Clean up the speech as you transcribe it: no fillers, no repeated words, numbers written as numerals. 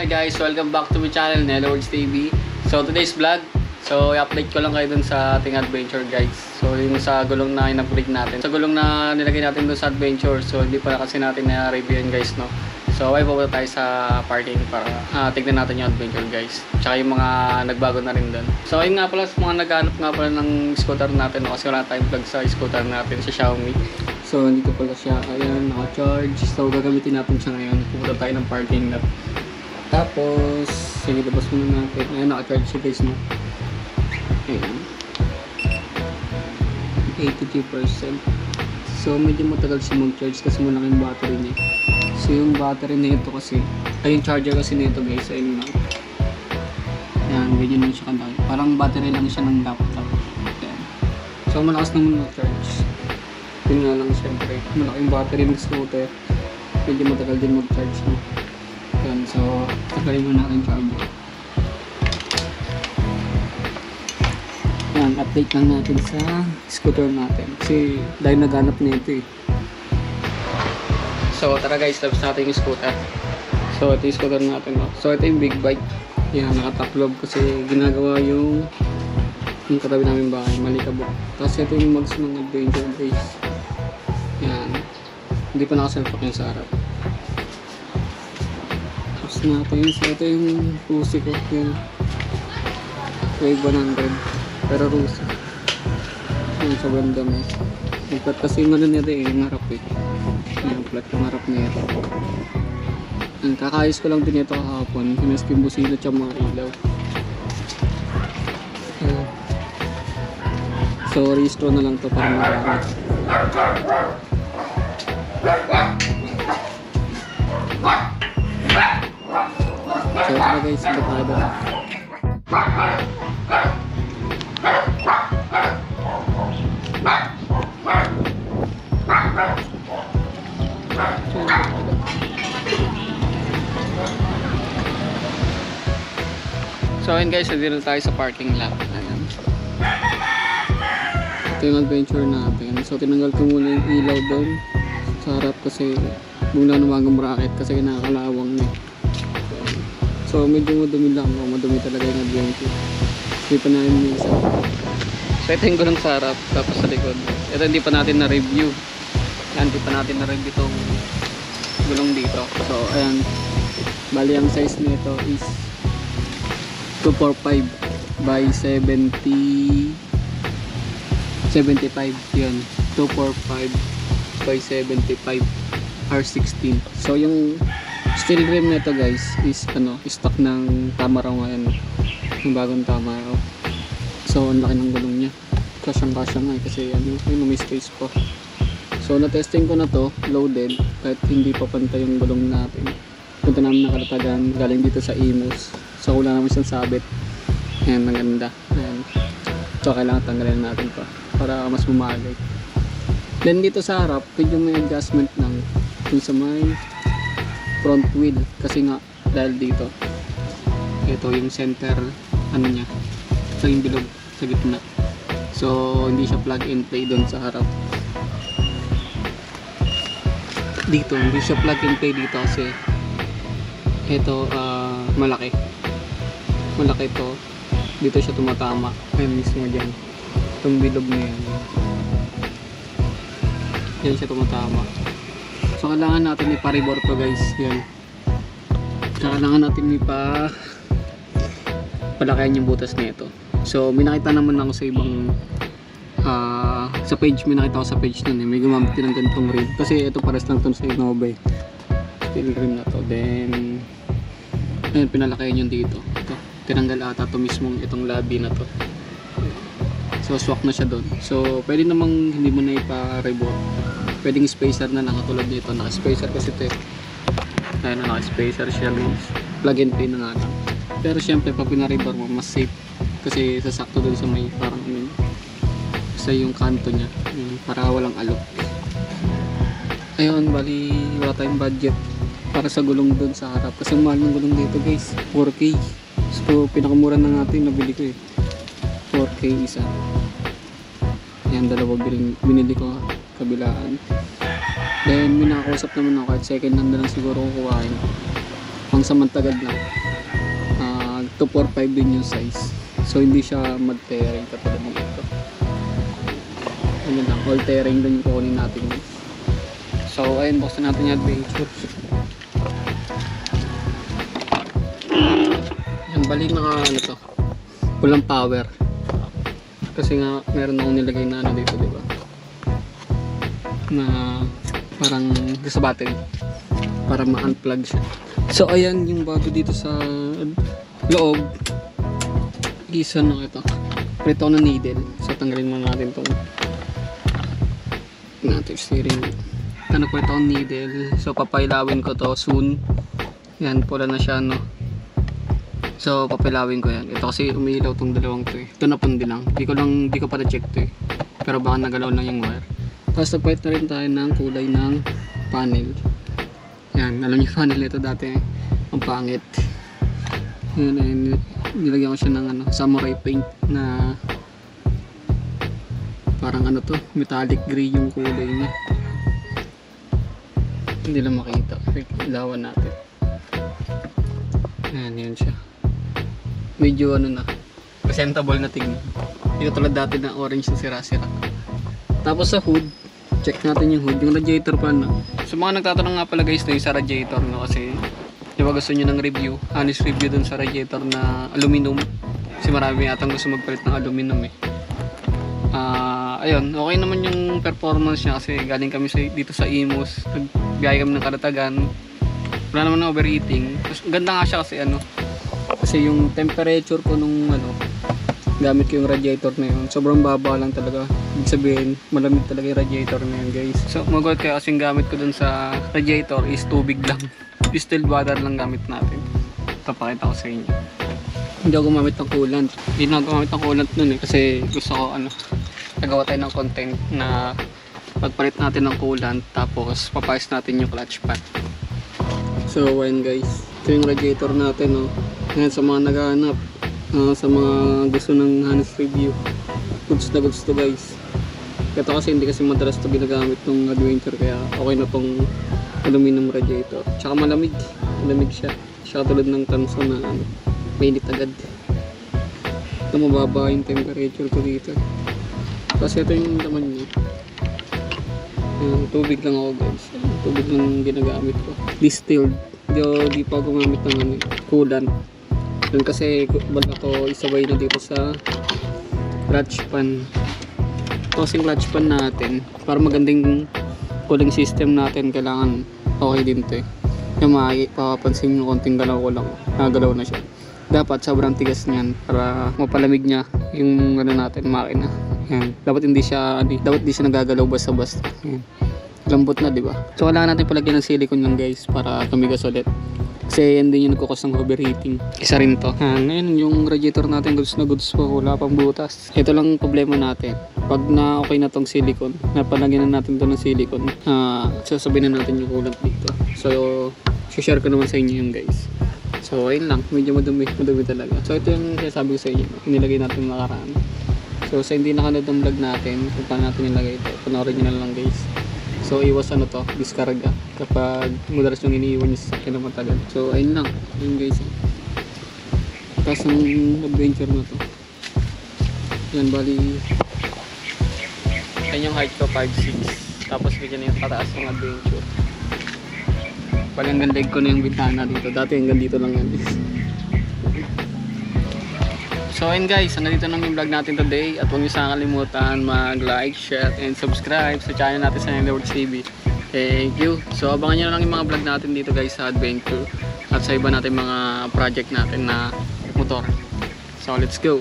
Hi guys, welcome back to my channel, Nello Words TV. So today's vlog, i-update ko lang kayo dun sa ating adventure guys. So yung sa gulong na in-upgrade natin, sa gulong na nilagay natin dun sa adventure. So hindi pa kasi natin na-review guys, no. So ay pupunta tayo sa parking para tignan natin yung adventure guys. Tsaka yung mga nagbago na rin dun. So ayun nga pala, sa mga naghanap nga pala ng scooter natin, no, kasi wala tayong vlog sa scooter natin, sa Xiaomi. So nandito pala siya, ayan, naka-charge. So gagamitin natin siya ngayon. Pupunta tayo ng parking lot. Tapos, sige, labas muna natin. Ayan, naka-charge siya guys, no? Ayan. 82%. So medyo matagal siya mag-charge kasi malaking battery niya. So yung battery na ito kasi, ay yung charger kasi nito guys, ayun na. Ayan, ganyan lang siya kalaki. Parang battery lang siya ng laptop. Ayan. So malakas naman mag-charge. Yun nga lang syempre, malaking battery ng scooter, medyo matagal din mag-charge mo. Yan, so tagalin mo natin charger. Yan, update lang natin sa scooter natin kasi dahil naghanap na ito eh. So tara guys, tapos natin yung scooter. So ito yung scooter natin, no? So ito yung big bike. Yan, nakataklob kasi ginagawa yung katabi namin bahay, Malikabok. Tapos ito yung mags ng adventure guys. Yan, hindi pa nakaselfak yung sa harap. Tapos natin, so ito yung Rusi ko, yung Wave 100 pero Rusi yung sobrang dami. Yung plat kasi yung ano nito eh, yung harap eh, yung plat yung harap nito. Ang kakayos ko lang din ito kahapon, hinas ko yung busina at mga ilaw. So restore na lang to para marami. So ito guys, batado. So ayun guys, dito tayo sa parking lot. Ayan. Ito yung adventure natin. So tinanggal ko muna yung ilaw doon sa harap kasi muna naman bracket kasi nakakalawang na. So medyo madumi lang, madumi talaga yung adventure. Hindi pa namin minsan. So ito yung gulong sa harap, tapos sa likod. Ito hindi pa natin na-review. Yan, hindi pa natin na-review itong gulong dito. So ayan, bali ang size nito is 245 by 75 yun, 245 by 75 R16. So yung steel rim nito guys is stock ng Tamaraw ngayon, yung bagong Tamaraw. So ang laki ng gulong niya, kasyang nga kasi may space po. So na-testing ko na to, loaded, kahit hindi pa pantay yung gulong natin. Punta namin ng Kalatagan, galing dito sa Imus. So wala naman siyang sabit. Ayan, maganda. Ayan. So kailangan tanggalin natin pa para mas bumagay. Then dito sa harap, medyo may adjustment lang dun sa may front wheel. Kasi nga, dahil dito, ito yung center, niya, ito yung bilog sa gitna. So hindi siya plug and play dun sa harap. Dito, hindi siya plug and play dito kasi ito, malaki ito, dito siya tumatama, ayun mismo dyan, itong bilog na yan, dyan siya tumatama. So kailangan natin ipa-rebore to guys, yan, kailangan natin palakayan yung butas na ito. So may nakita naman ako sa ibang sa page, may nakita ako sa page nun may gumamit din ng ganitong rim kasi ito pares lang to sa Innova, steel rim na to. Then ayun, pinalakayan yung dito. Ito, tinanggal ata to mismo itong labi na to. So swak na siya doon. So pwede namang hindi mo na ipa-rebore. Pwedeng spacer na lang katulad nito. Naka-spacer kasi ito. Ayun, naka-spacer siya guys. Plug and play na nga lang. Pero syempre pag pina-rebore mo, mas safe kasi sasakto doon sa may parang sa yung kanto niya, para walang alok. Ayun, bali wala tayong budget para sa gulong doon sa harap kasi mahal ng gulong dito guys, 4K. So pinakamura na natin nabili ko eh, 4K isa. Yan, dalawa binili ko kabilaan. Then may nakakausap naman ako kahit second hand na lang siguro kukuhain. pang samantagad na. 245 din yung size. So hindi siya mag-tearing katulad nito. Ano lang, all tearing din yung kukunin natin. So ayun, buksan natin yung adventure. Yan, bali ano to, walang power. Kasi nga meron akong nilagay na ano dito, diba? Na parang sa battery para ma-unplug siya. So ayan yung bago dito sa loob. Isa na ito. Prito na needle. So tanggalin muna natin itong steering. Ano po itong needle. So papailawin ko to soon. Yan, pula na siya, no. So papailawin ko yan. Ito kasi umiilaw tong dalawang to eh. Ito na pundi lang. Di ko pa na-check to eh. Pero baka nagalaw lang yung wire. Tapos nagpahit na rin tayo ng kulay ng panel. Yan, alam niyo panel ito dati eh. Ang pangit. Yan, nilagyan ko siya ng samurai paint na parang to, metallic gray yung kulay niya. Hindi lang makita. Ilawan natin. Yan siya. Medyo na, presentable na tingnan. Hindi tulad dati na orange na sira-sira. Tapos sa hood, check natin yung hood, yung radiator pa na. So mga nagtatanong nga pala guys na yung sa radiator, no, kasi di ba gusto nyo ng review, honest review dun sa radiator na aluminum. Kasi marami yatang gusto magpalit ng aluminum eh. Ayun, okay naman yung performance niya kasi galing kami dito sa Imus, nagbiyahe kami ng Karatagan. Wala naman na overheating. Ganda nga siya kasi yung temperature ko nung gamit ko yung radiator na yun, sobrang baba lang talaga. Ibig sabihin, malamig talaga yung radiator na yun guys. So magot kayo kasi yung gamit ko dun sa radiator is tubig lang. Distilled water lang gamit natin. Ito pakita ko sa inyo. Hindi ako gumamit ng coolant. Hindi na ako gumamit ng coolant nun eh. Kasi gusto ko nagawa tayo ng content na pagpalit natin ng coolant tapos papayos natin yung clutch pad. So ayan guys, ito yung radiator natin Ayan, sa mga naghahanap, sa mga gusto ng honest review, goods na goods to guys. Ito kasi hindi kasi madalas ito ginagamit ng adventure kaya okay na tong aluminum radiator. Tsaka malamig siya. Siya tulad ng Tanso na mainit agad. Ito mababa yung temperature ko dito. Kasi ito yung laman niya. Tubig lang ako guys. Tubig lang ginagamit ko. Distilled. Di pa gumamit ng coolant. Yun kasi bago ko isabay na dito sa clutch pan. Kasi clutch pan natin para magandang cooling system natin kailangan okay din to eh. Yung mapapansin nyo konting galaw ko lang. Nagalaw na siya. Dapat sobrang tigas niyan para mapalamig niya yung natin makina. Yan. Dapat hindi siya nagagalaw basta-basta. Yan. Lambot na, di ba? So kailangan natin palagyan ng silicone lang guys para tumigas ulit. Kasi yan din yung nagkukos ng overheating. Isa rin to. Ngayon yung radiator natin goods na goods po. Wala pang butas. Ito lang problema natin. Pag na okay na tong silicone, napalagyan na natin to ng silicone, sasabihin na natin yung coolant dito. So share ko naman sa inyo yung guys. So ayun lang, medyo madumi talaga. So ito yung sinasabi ko sa inyo, nilagay natin nakaraan. So sa hindi nakanood ng vlog natin, kung paano natin nilagay ito, panoorin nyo na lang guys. So iwas diskarga kapag madalas yung iniiwan nyo sa sakyan na matagal. So ayun lang, ayun guys. Tapos ang adventure na to. Yan bali, ayun yung height ko 5'6". Tapos bigyan na yung pataas ng adventure. Bali hanggang leg ko na yung bintana dito. Dati hanggang dito lang yan. So ayun guys, nandito na yung vlog natin today. At huwag niyo sana kalimutan mag-like, share, and subscribe sa channel natin sa Networks TV. Thank you. So abangan nyo na lang yung mga vlog natin dito guys sa adventure. At sa iba natin mga project natin na motor. So let's go.